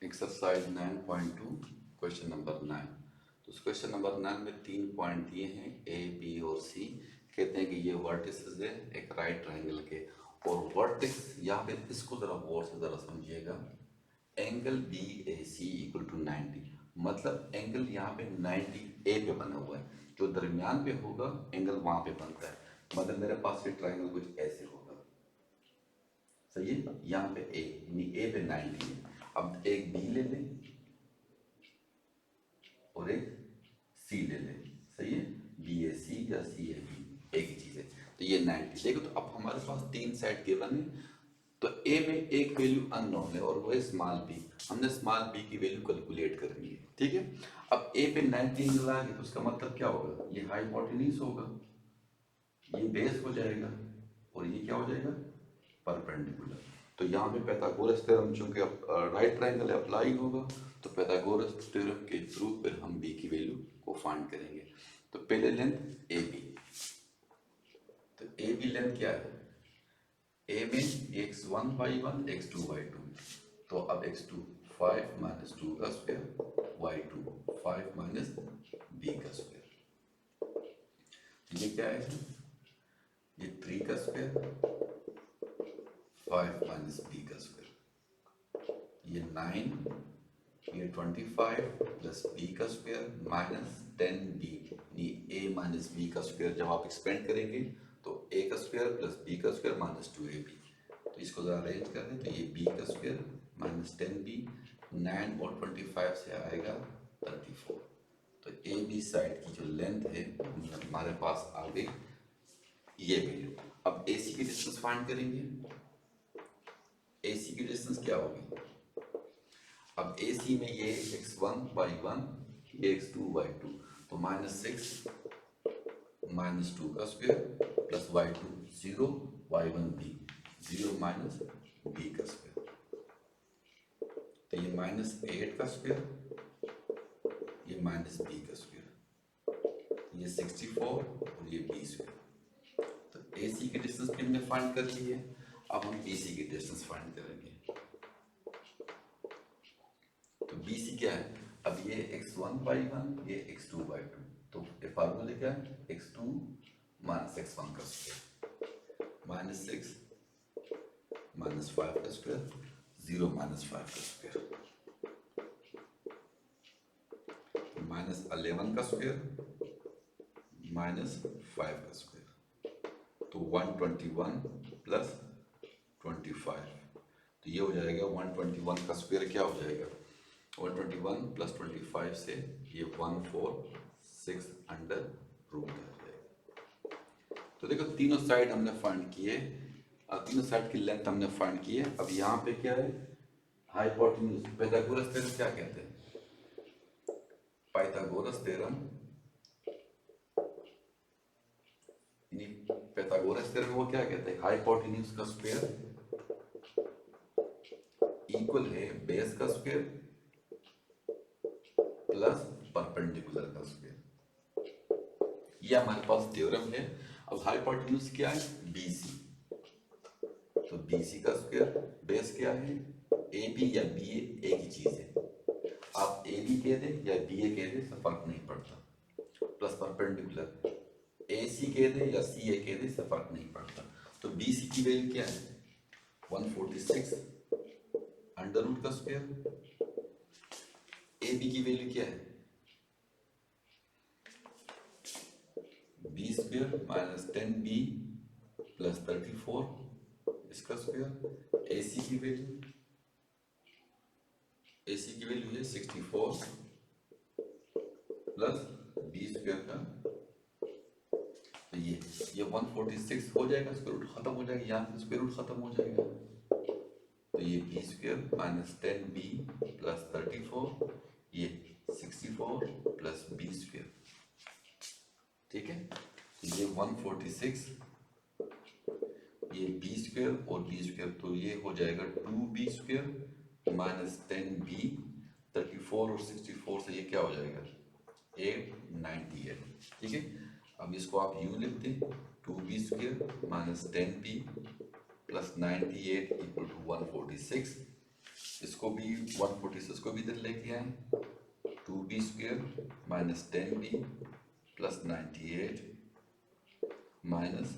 Exercise 9.2 question number 9। तो इस question number 9 में 3 पॉइंट दिए हैं ए बी और सी। कहते हैं कि ये वर्टिसेस है एक राइट ट्रायंगल के, और वर्टेक्स यहाँ पे इसको जरा गौर से जरा समझिएगा। Angle B A C equal to 90, मतलब एंगल यहाँ पे 90 ए पे बना हुआ है, जो दरमियान पे होगा एंगल वहां पे बनता है। मतलब मेरे पास ये ट्रायंगल कुछ ऐसे होगा, सही है। यहाँ पे ए यानी ए पे 90 है। अब एक बी ले लें और एक सी ले लें, सही है। बी ए सी या सी ए बी एक ही चीज है। तो ये 90 देखो। तो अब हमारे पास तीन साइड गिवन है। तो ए में एक वैल्यू अननोन है और वो है स्मॉल बी। हमने स्मॉल बी की वैल्यू कैलकुलेट करनी है, ठीक है। अब ए पे 90 एंगल आ गया तो उसका मतलब क्या होगा, ये हाइपोटेन्यूज होगा, ये बेस हो जाएगा और ये क्या हो जाएगा, परपेंडिकुलर। तो यहाँ पे पाइथागोरस थ्योरम चूंकि राइट ट्रायंगल अप्लाई होगा, तो पाइथागोरस थ्योरम के थ्रू फिर हम बी की वैल्यू को फाइंड करेंगे। तो पहले लेंथ ए बी। तो ए बी लेंथ क्या है, ए में x1/1 x2/2। तो अब x2 5 माइनस 2 का स्क्वायर, y2 5 माइनस b का स्क्वायर। ये क्या है, ये 3 का स्क्वायर 5 माइनस b का स्क्वायर, ये 9, ये 25 प्लस b का स्क्वायर माइनस 10b। ये a माइनस b का स्क्वायर जब आप एक्सपेंड करेंगे तो a का स्क्वायर प्लस b का स्क्वायर माइनस 2ab। तो इसको जरा अरेंज कर दें तो ये b का स्क्वायर माइनस 10b, 9 और 25 से आएगा 34। तो ए बी साइड की जो लेंथ है हमारे पास आ गई ये वैल्यू। अब ए सी की डिस्टेंस फाइंड करेंगे। ए सी की डिस्टेंस क्या होगी, अब ए सी में ये x1/1 ये x2/2, तो -6 माइनस 2 का square plus y2 0 y1 b 0 minus b का स्क्वायर। तो ये -8 का स्क्वायर, ये माइनस b का स्क्वायर, ये 64 और ये b स्क्वायर। तो ए सी की डिस्टेंस भी हमने फाइंड कर ली है। अब हम बी सी की डिस्टेंस फाइंड करेंगे। तो बी सी क्या है, अब ये x1/1 ये x2/2। तो ये फार्मूला क्या है, x2 माइनस x1 का स्क्वायर माइनस 6 माइनस 5 का स्क्वायर 0 माइनस 5 का स्क्वायर माइनस 11 का स्क्वायर माइनस 5 का स्क्वायर। तो 121 प्लस 25। तो ये हो जाएगा 121 का स्क्वायर क्या हो जाएगा, 121 प्लस 25 से ये 146 अंडर रूट आ जाएगा। तो देखो तीनों साइड हमने फाइंड किए, तीनों साइड की लेंथ हमने फाइंड की है। अब यहाँ पे क्या है, हाइपोटेन्यूज। पाइथागोरस थ्योरम क्या कहते हैं, पाइथागोरस थ्योरम पाइथागोरस थ्योरम वो क्या कहते हैं, हाइपोटेन्यूज का स्क्वायर इक्वल है बेस का स्क्वायर प्लस परपेंडिकुलर का स्क्वायर। ये हमारे पास थ्योरम है। अब हाइपोटेन्यूज क्या है, BC। तो BC का स्क्वायर बेस क्या है, AB या BA एक ही चीज है। आप AB कह दें या BA कह दें इससे फर्क नहीं पड़ता। प्लस परपेंडिकुलर AC कह दें या CA कह दें इससे फर्क नहीं पड़ता। तो BC की वैल्यू क्या है, 146 अंडर रूट का स्क्वायर। AB की वैल्यू क्या है, b square minus 10b plus 34 इसका स्क्वायर। AC की वैल्यू है 64 प्लस b स्क्वायर का। तो ये 146 हो जाएगा, स्क्वायर रूट खत्म हो जाएगा, यहाँ से स्क्वायर रूट खत्म हो जाएगा। तो ये b square minus 10b plus 34, ये 64 प्लस b स्क्वायर, ठीक है। तो ये 146, ये b स्क्वायर और b स्क्वायर, तो ये हो जाएगा 2b स्क्वायर माइनस 10b। 34 और 64 से ये क्या हो जाएगा, 898, ठीक है। अब इसको आप यूं लिख दें, 2b square minus 10b plus 98 equal to 146। इसको भी 146 को भी इधर लेके आए, 2b² minus 10b plus 98 minus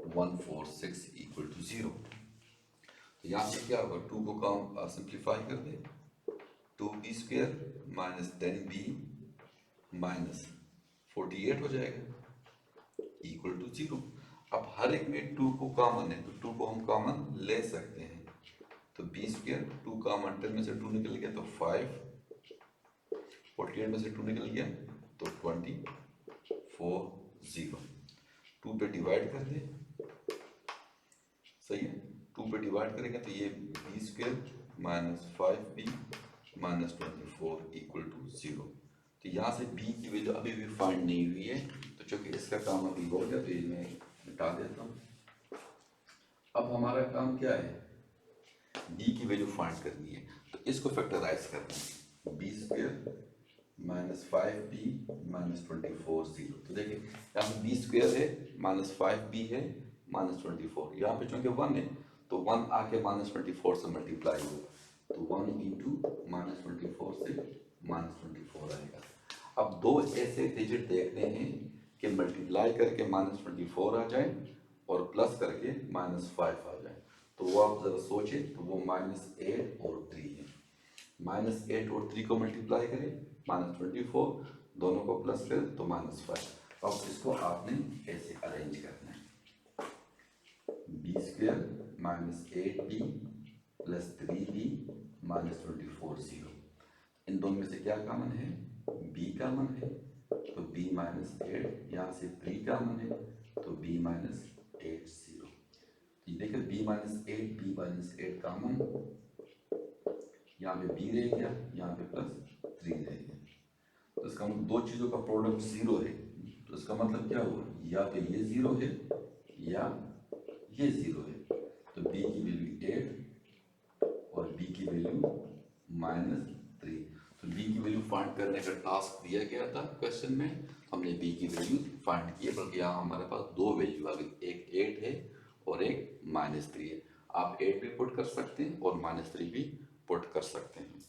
146 equal to 0। तो यहाँ से क्या होगा, 2 को काम सिंप्लीफाई कर दे, 2b² माइनस 10b माइनस 48 हो जाएगा इक्वल टू 0। अब हर एक में 2 को कॉमन है तो 2 को हम कॉमन ले सकते हैं, तो b², 2 कॉमन, 10 में से 2 निकल गया तो 5, 48 में से 2 निकल गया तो 24, 0। 2 पे डिवाइड कर दे, सही है, 2 पे डिवाइड करेंगे तो ये b² minus 5b minus 24 equal to 0। तो यहाँ से b की वैल्यू अभी भी फाइंड नहीं हुई है, तो चूंकि इसका काम अभी हो गया तो ये मैं मिटा देता हूँ। अब हमारा काम क्या है, b की वैल्यू फाइंड करनी है, तो इसको फैक्टराइज करना है, b² माइनस 5b माइनस 24, 0। तो देखिए यहाँ पे b² है माइनस 5b है माइनस 24, यहाँ पे चूंकि 1 है तो 1 आके माइनस 24 से मल्टीप्लाई हो, तो 1 इंटू माइनस 24 से माइनस 24 आएगा। अब दो ऐसे डिजिट देखते हैं कि मल्टीप्लाई करके माइनस 24 आ जाए और प्लस करके माइनस 5 आ जाए, तो वो आप जरा सोचें, तो वो -8 और 3 है। -8 और 3 को मल्टीप्लाई करें, -24, दोनों को प्लस करें तो -5। अब इसको आपने ऐसे अरेंज करना है, b² minus 8b plus 3b minus 24, 0। इन दोनों में से क्या कॉमन है, b कॉमन है, तो b माइनस 8, यहाँ से 3 कॉमन है तो b माइनस 8, 0। ये देखिए b minus 8, b minus 8 common, यहाँ पे b रह गया, यहाँ पे प्लस 3 रह गया, तो इसका मतलब दो चीजों का प्रोडक्ट 0 है, तो इसका मतलब क्या हुआ, या तो ये 0 है या ये 0 है, तो b की वैल्यू 8 और b की वैल्यू -3। तो b की वैल्यू फाइंड करने का टास्क दिया गया था क्वेश्चन में, हमने b की वैल्यू फाइंड की है, बल्कि यहाँ हमारे पास दो वैल्यू आ गई, एक 8 है और एक -3 है। आप 8 भी पुट कर सकते हैं और -3 भी पुट कर सकते हैं।